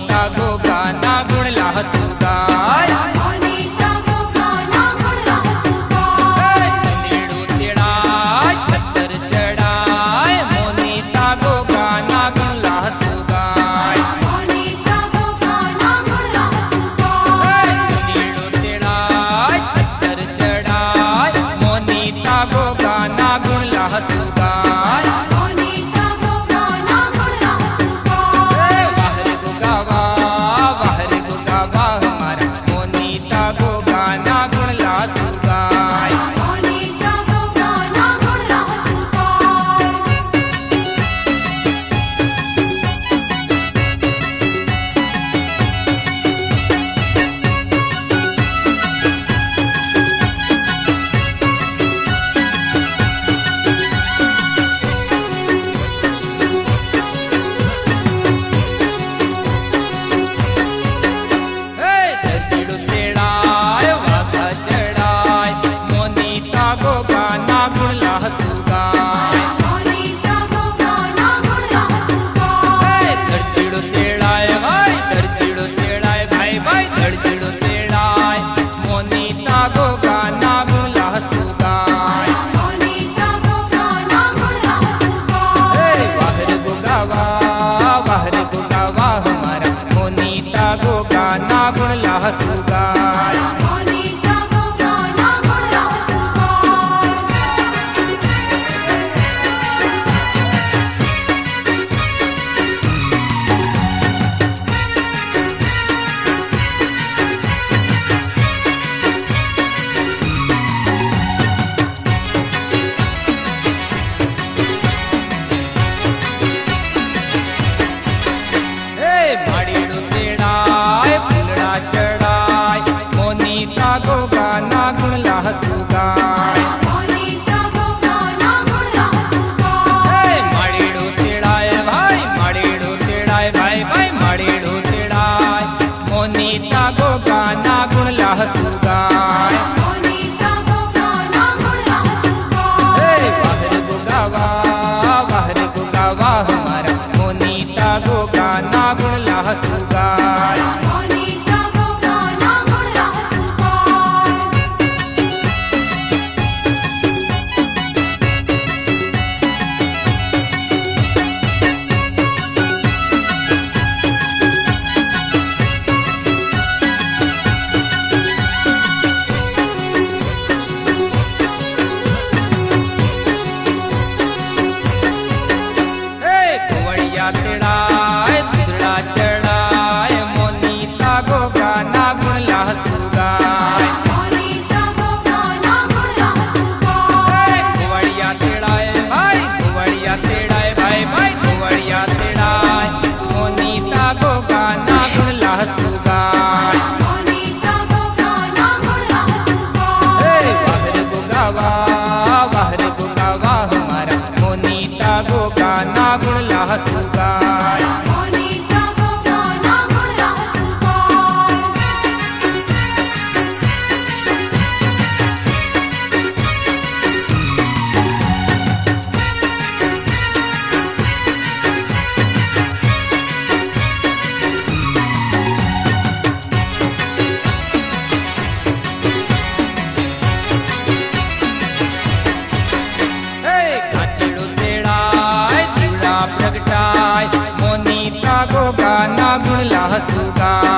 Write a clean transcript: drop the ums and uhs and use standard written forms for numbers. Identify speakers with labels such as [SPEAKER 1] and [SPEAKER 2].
[SPEAKER 1] मोनीता गोगा ना गुण लाहतु गाय मोनीता गोगा ना गुण लाहतु गाय नेड़ू तेड़ाय छतर चढ़ाय मोनीता गोगा ना गुण लाहतु गाय मोनीता गोगा ना गुण लाहतु गाय नेड़ू तेड़ाय छतर चढ़ाय मोनीता गोगा ना गुण लाहतु गाय मोनीता गोगा ना गुण लाहतु गाय वाहरे गोगा वाहरे गोगा वाह मारा मोनीता गोगा ना गुण लाहतु गाय मोनीता गोगा ना गुण लाहतु गाय धरतीड़ू तेड़ाय वाघा चढ़ाय मोनीता गोगा ना गुण लाहतु गाय मोनीता गोगा ना गुण लाहतु गाय धरतीड़ू तेड़ाय भाई धरतीड़ू तेड़ाय भाई भाई धरतीड़ू तेड़ाय मोनीता गोगा ना गुण लाहतु गाय मोनीता गोगा ना गुण लाहतु गाय वाहरे गोगा वाहरे गोगा वाह मारा मोनीता गोगा ना गुण लाहतु गाय मोनीता गोगा ना गुण लाहतु भाड़ीड़ू तेड़ाय फुलड़ा चढ़ाय मोनीता गोगा ना गुण लाहतु गाय मोनीता गोगा ना गुण लाहतु गाय भाड़ीड़ू तेड़ाय भाई भाड़ीड़ू तेड़ाय भाई भाई भाड़ीड़ू तेड़ाय मोनीता गोगा ना गुण लाहतु गाय मोनीता गोगा ना गुण लाहतु गाय वाहरे गोगा वाहरे गोगा वाह मारा मोनीता गोगा ना गुण लाहतु गाय मोनीता गोगा ना गुण लाहतु गाय कुंवड़िया तेड़ाय दूसरा चढ़ाय मोनीता गोगा ना गुण लाहतु गाय मोनीता गोगा ना गुण लाहतु गाय कुंवड़िया तेड़ाय भाई कुंवड़िया तेड़ाय भाई भाई कुंवड़िया तेड़ाय मोनीता गोगा ना गुण लाहतु गाय मोनीता गोगा ना गुण लाहतु गाय वाहरे गोगा वाहरे गोगा वाह मारा मोनीता गोगा ना गुण लाहतु गाय मोनीता गोगा ना गुण लाहतु गाय काचीड़ू तेड़ाय जीवड़ा प्रगटाय मोनीता गोगा ना गुण लाहतु गाय